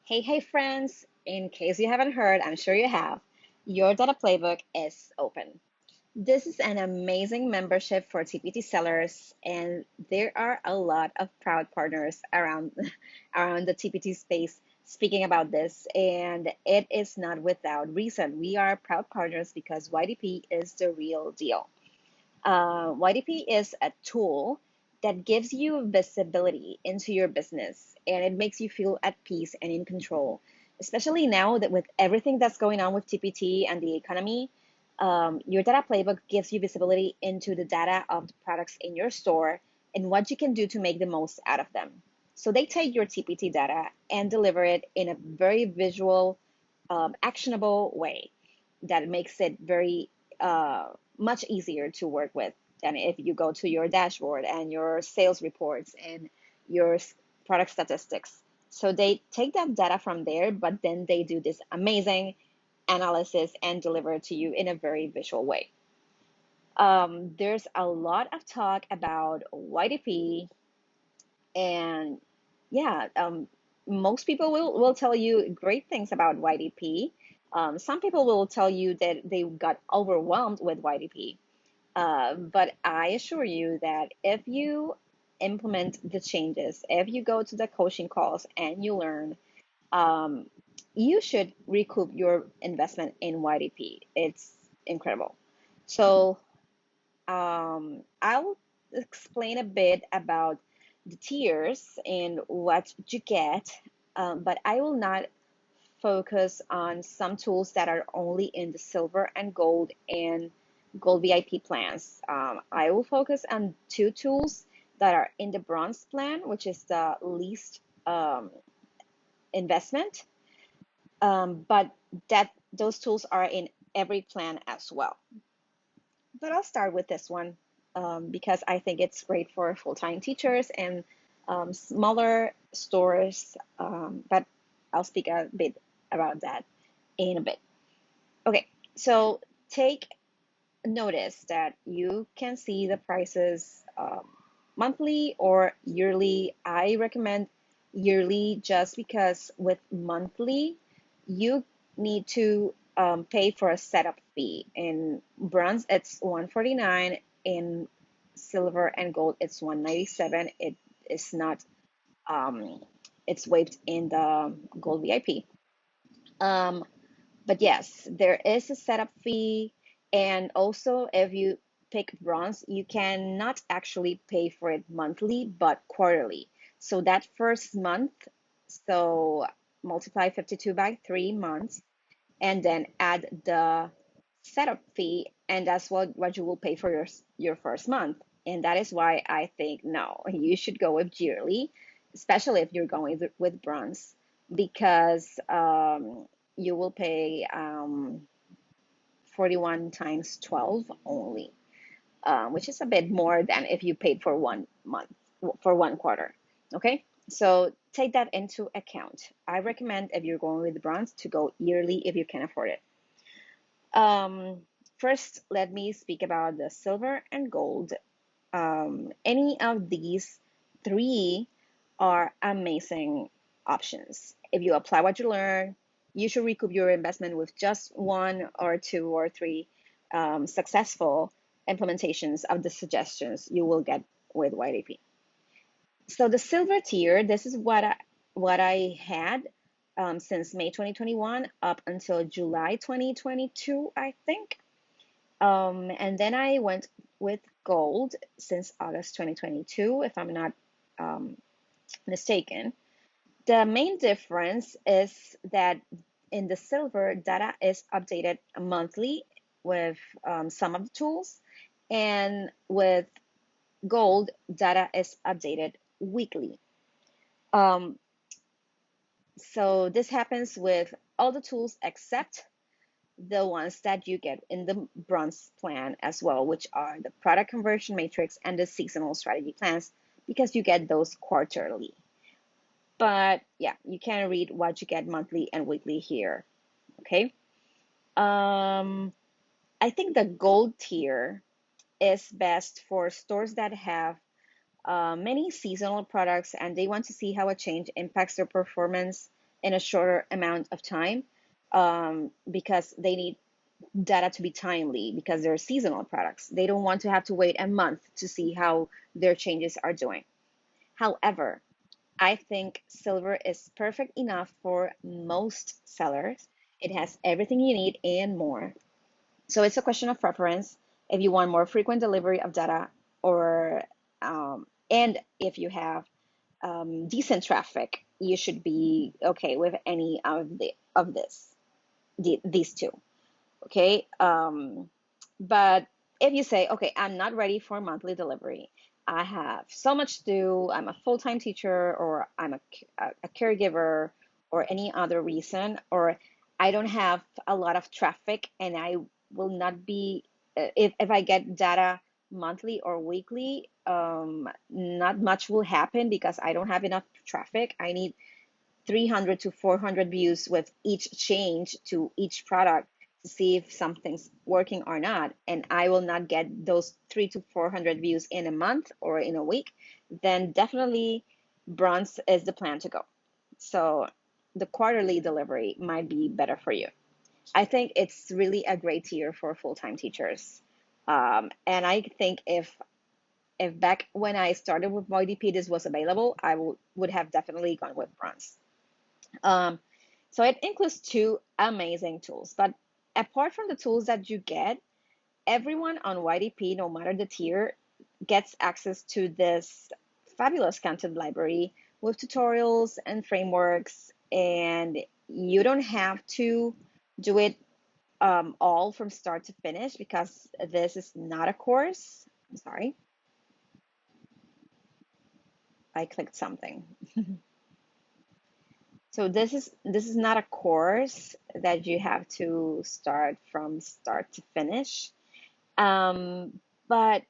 Hey, friends! In case you haven't heard, I'm sure you have, your Data Playbook is open. This is an amazing membership for TPT sellers, and there are a lot of proud partners around, around the TPT space speaking about this, and it is not without reason. We are proud partners because YDP is the real deal. YDP is a tool that gives you visibility into your business and it makes you feel at peace and in control, especially now that with everything that's going on with TPT and the economy. Your data playbook gives you visibility into the data of the products in your store and what you can do to make the most out of them. So they take your TPT data and deliver it in a very visual, actionable way that makes it very much easier to work with than if you go to your dashboard and your sales reports and your product statistics. So they take that data from there, but then they do this amazing analysis and deliver it to you in a very visual way. There's a lot of talk about YDP, and yeah, most people will tell you great things about YDP. Some people will tell you that they got overwhelmed with YDP. But I assure you that if you implement the changes, if you go to the coaching calls and you learn, um, you should recoup your investment in YDP. It's incredible. So I'll explain a bit about the tiers and what you get, but I will not focus on some tools that are only in the silver and gold VIP plans. I will focus on two tools that are in the bronze plan, which is the least investment, but that those tools are in every plan as well. But I'll start with this one because I think it's great for full-time teachers and smaller stores. But I'll speak a bit about that in a bit. Okay, so take notice that you can see the prices monthly or yearly. I recommend yearly just because with monthly, you need to pay for a setup fee. In bronze, it's 149. In silver and gold, it's 197. It is not, um, it's waived in the gold VIP. Um, but yes, there is a setup fee. And also, if you pick bronze, you cannot actually pay for it monthly, but quarterly. So that first month, so multiply 52 by 3 months, and then add the setup fee, and that's what you will pay for your first month. And that is why I think no, you should go with yearly, especially if you're going with bronze, because you will pay 41 times 12 only, which is a bit more than if you paid for 1 month, for 1 quarter. Okay, so take that into account. I recommend if you're going with bronze to go yearly if you can afford it. Um, First, let me speak about the silver and gold. Any of these three are amazing options. If you apply what you learn, you should recoup your investment with just one or two or three successful implementations of the suggestions you will get with YDP. So the silver tier, this is what I had since May 2021 up until July 2022, I think. And then I went with gold since August 2022, if I'm not um, mistaken. The main difference is that in the silver, data is updated monthly with some of the tools, and with gold, data is updated weekly. Um, so this happens with all the tools except the ones that you get in the bronze plan as well, which are the product conversion matrix and the seasonal strategy plans, because you get those quarterly. But yeah, you can read what you get monthly and weekly here. Okay. Um, I think the gold tier is best for stores that have many seasonal products and they want to see how a change impacts their performance in a shorter amount of time, because they need data to be timely because they're seasonal products. They don't want to have to wait a month to see how their changes are doing. However, I think silver is perfect enough for most sellers. It has everything you need and more. So it's a question of preference. If you want more frequent delivery of data, or and if you have decent traffic, you should be okay with any of these two. Okay. But if you say, okay, I'm not ready for monthly delivery, I have so much to do, I'm a full-time teacher, or I'm a caregiver, or any other reason, or I don't have a lot of traffic, and I will not be, if I get data monthly or weekly, not much will happen because I don't have enough traffic. I need 300 to 400 views with each change to each product to see if something's working or not. And I will not get those 3 to 400 views in a month or in a week. Then definitely bronze is the plan to go. So the quarterly delivery might be better for you. I think it's really a great tier for full-time teachers. And I think if back when I started with YDP this was available, I would have definitely gone with bronze. Um, so it includes two amazing tools. But apart from the tools that you get, everyone on YDP, no matter the tier, gets access to this fabulous content library with tutorials and frameworks. And you don't have to do it all from start to finish because this is not a course. I'm sorry, I clicked something. So this is not a course that you have to start from start to finish. But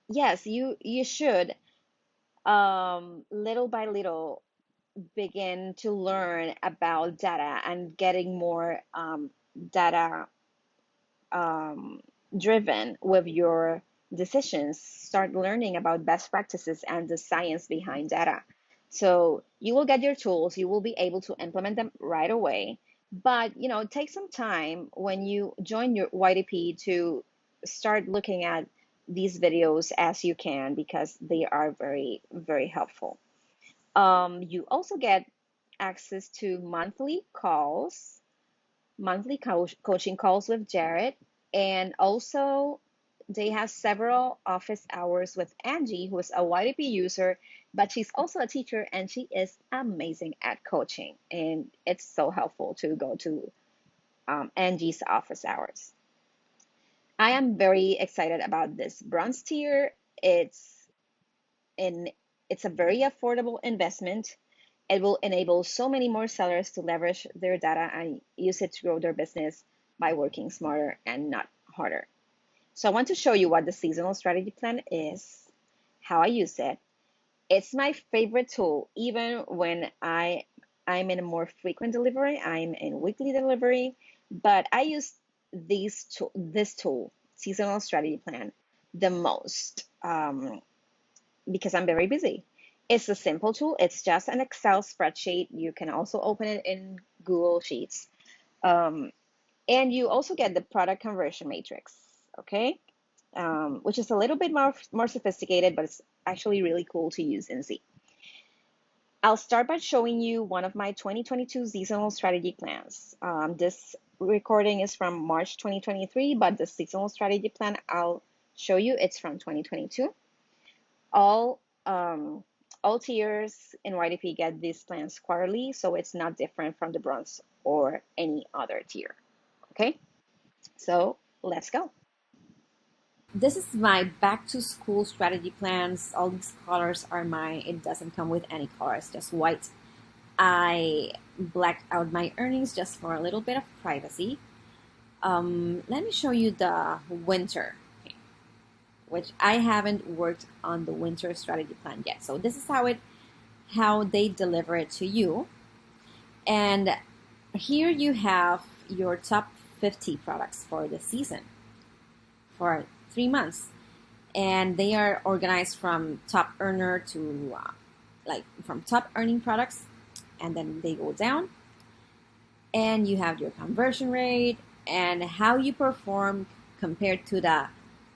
yes, you should little by little begin to learn about data and getting more data um, driven with your decisions. Start learning about best practices and the science behind data. So you will get your tools, you will be able to implement them right away. But take some time when you join your YDP to start looking at these videos as you can because they are very, very helpful. You also get access to monthly coaching calls with Jared. And also, they have several office hours with Angie, who is a YDP user, but she's also a teacher and she is amazing at coaching. And it's so helpful to go to Angie's office hours. I am very excited about this bronze tier. In it's a very affordable investment. It will enable so many more sellers to leverage their data and use it to grow their business by working smarter and not harder. So I want to show you what the seasonal strategy plan is, how I use it. It's my favorite tool, even when I'm in a more frequent delivery, I'm in weekly delivery, but I use this tool, seasonal strategy plan, the most. Because I'm very busy. It's a simple tool. It's just an Excel spreadsheet. You can also open it in Google Sheets. Um, and you also get the product conversion matrix, okay? Which is a little bit more sophisticated, but it's actually really cool to use and see. I'll start by showing you one of my 2022 seasonal strategy plans. This recording is from March 2023, but the seasonal strategy plan I'll show you, it's from 2022. All um, all tiers in YDP get these plans quarterly, so it's not different from the bronze or any other tier. Okay, so let's go. This is my back to school strategy plans. All these colors are mine. It doesn't come with any colors, just white. I blacked out my earnings just for a little bit of privacy. Let me show you the winter, which I haven't worked on the winter strategy plan yet. So this is how they deliver it to you. And here you have your top 50 products for the season for 3 months. And they are organized from top earner to like from top earning products and then they go down, and you have your conversion rate and how you perform compared to the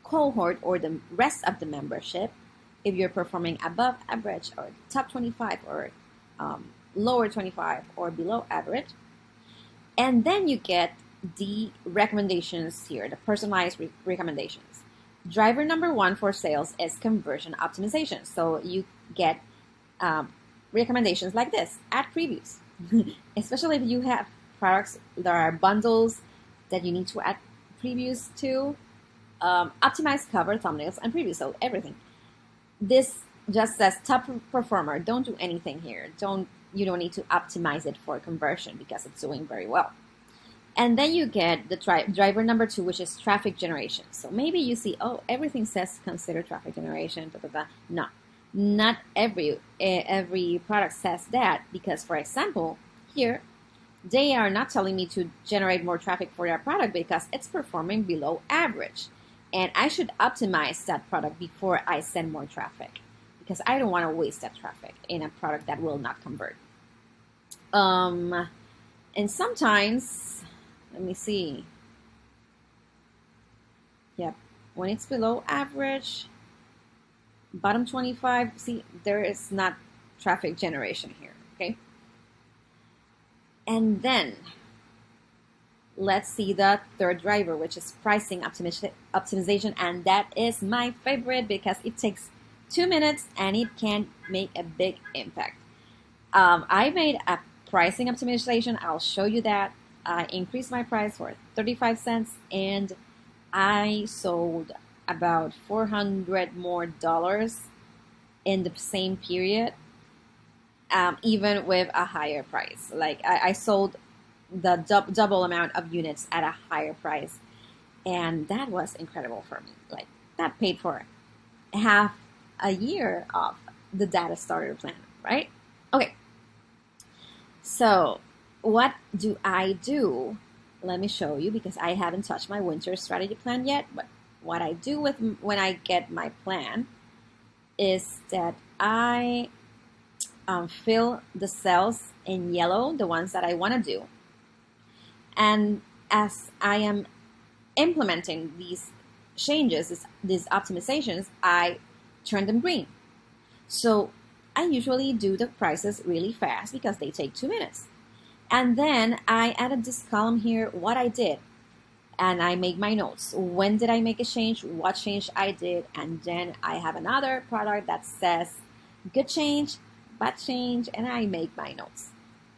cohort or the rest of the membership, if you're performing above average or top 25 or lower 25 or below average. And then you get the recommendations here, the personalized recommendations. Driver number one for sales is conversion optimization. So you get recommendations like this: add previews, especially if you have products that are bundles that you need to add previews to. Optimize cover, thumbnails, and previews, so everything. This just says top performer. Don't do anything here. You don't need to optimize it for conversion because it's doing very well. And then you get the driver number two, which is traffic generation. So maybe you see, oh, everything says consider traffic generation. Blah, blah, blah. No, not every product says that, because, for example, here they are not telling me to generate more traffic for their product because it's performing below average. And I should optimize that product before I send more traffic, because I don't want to waste that traffic in a product that will not convert. And sometimes, let me see. Yep, when it's below average, bottom 25, see, there is not traffic generation here, okay? And then let's see the third driver, which is pricing optimization. And that is my favorite because it takes 2 minutes and it can make a big impact. I made a pricing optimization. I'll show you that. I increased my price for 35 cents and I sold about $400 more in the same period, even with a higher price. Like I sold the double amount of units at a higher price, and that was incredible for me. Like, that paid for half a year of the data starter plan, right? Okay, so what do I do? Let me show you, because I haven't touched my winter strategy plan yet. But what I do when I get my plan is that I fill the cells in yellow, the ones that I want to do. And as I am implementing these changes, these optimizations, I turn them green. So I usually do the prices really fast because they take 2 minutes. And then I added this column here, what I did. And I make my notes. When did I make a change? What change I did? And then I have another product that says good change, bad change, and I make my notes.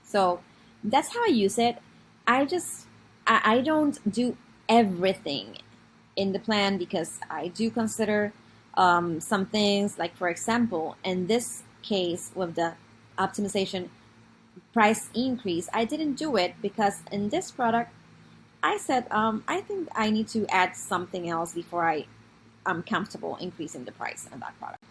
So that's how I use it. I don't do everything in the plan because I do consider some things, like, for example, in this case with the optimization price increase, I didn't do it because in this product, I said, I think I need to add something else before I'm comfortable increasing the price on that product.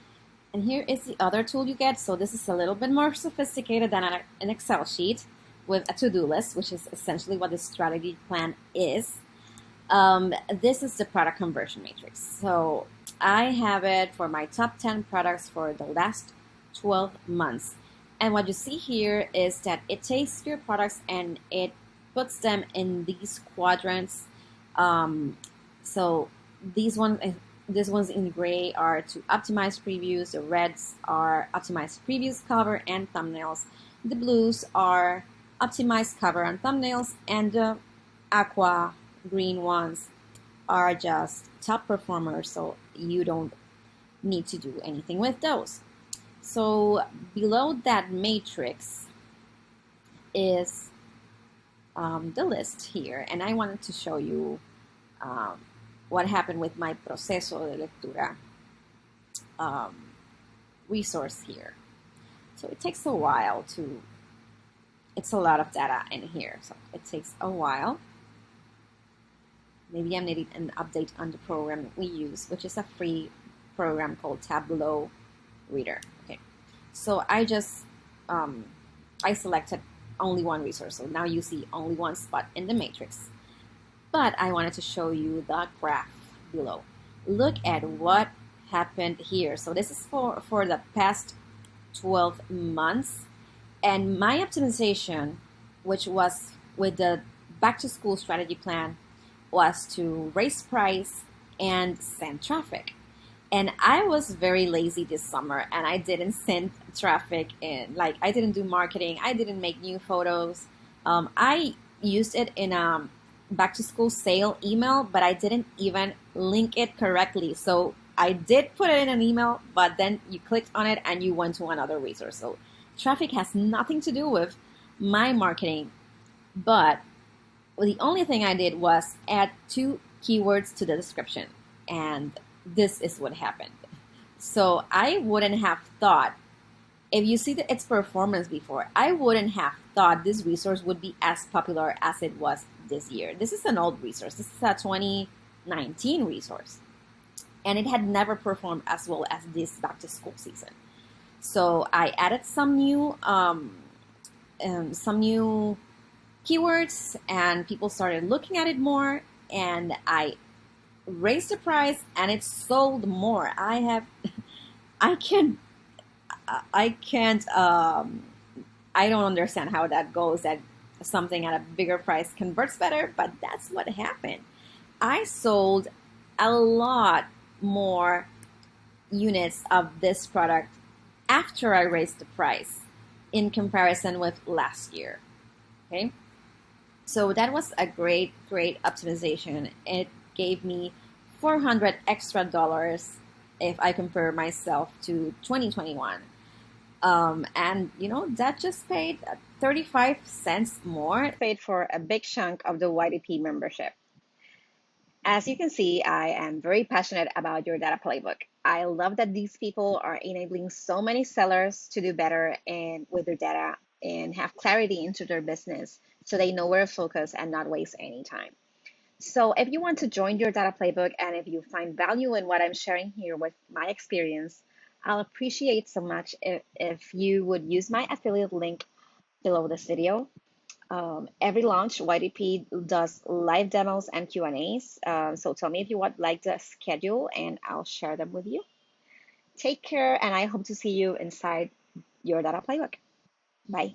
And here is the other tool you get. So this is a little bit more sophisticated than an Excel sheet with a to-do list, which is essentially what the strategy plan is. This is the product conversion matrix. So I have it for my top 10 products for the last 12 months. And what you see here is that it takes your products and it puts them in these quadrants. So these ones in gray are to optimize previews. The reds are optimized previews, cover, and thumbnails. The blues are optimized cover and thumbnails, and the aqua green ones are just top performers, so you don't need to do anything with those. So below that matrix is the list here, and I wanted to show you what happened with my proceso de lectura resource here. So it takes a while it's a lot of data in here, so it takes a while. Maybe I'm needing an update on the program that we use, which is a free program called Tableau Reader. Okay, so I just I selected only one resource, so now you see only one spot in the matrix. But I wanted to show you the graph below. Look at what happened here. So this is for the past 12 months. And my optimization, which was with the back to school strategy plan, was to raise price and send traffic. And I was very lazy this summer and I didn't send traffic in. Like, I didn't do marketing, I didn't make new photos. I used it in a back to school sale email, but I didn't even link it correctly. So I did put it in an email, but then you clicked on it and you went to another resource. So traffic has nothing to do with my marketing, but the only thing I did was add two keywords to the description, and this is what happened. So I wouldn't have thought, if you see its performance before, I wouldn't have thought this resource would be as popular as it was this year. This is an old resource. This is a 2019 resource, and it had never performed as well as this back to school season. So I added some new keywords, and people started looking at it more, and I raised the price, and it sold more. I can I can't I don't understand how that goes, that something at a bigger price converts better, but that's what happened. I sold a lot more units of this product after I raised the price in comparison with last year. Okay? So that was a great optimization. It gave me 400 extra dollars if I compare myself to 2021. And that just paid 35 cents more. Paid for a big chunk of the YDP membership. As you can see, I am very passionate about your data playbook. I love that these people are enabling so many sellers to do better and with their data and have clarity into their business so they know where to focus and not waste any time. So if you want to join your data playbook and if you find value in what I'm sharing here with my experience, I'll appreciate so much if you would use my affiliate link below this video. Every launch, YDP does live demos and Q&As. So tell me if you would like the schedule and I'll share them with you. Take care, and I hope to see you inside your data playbook. Bye.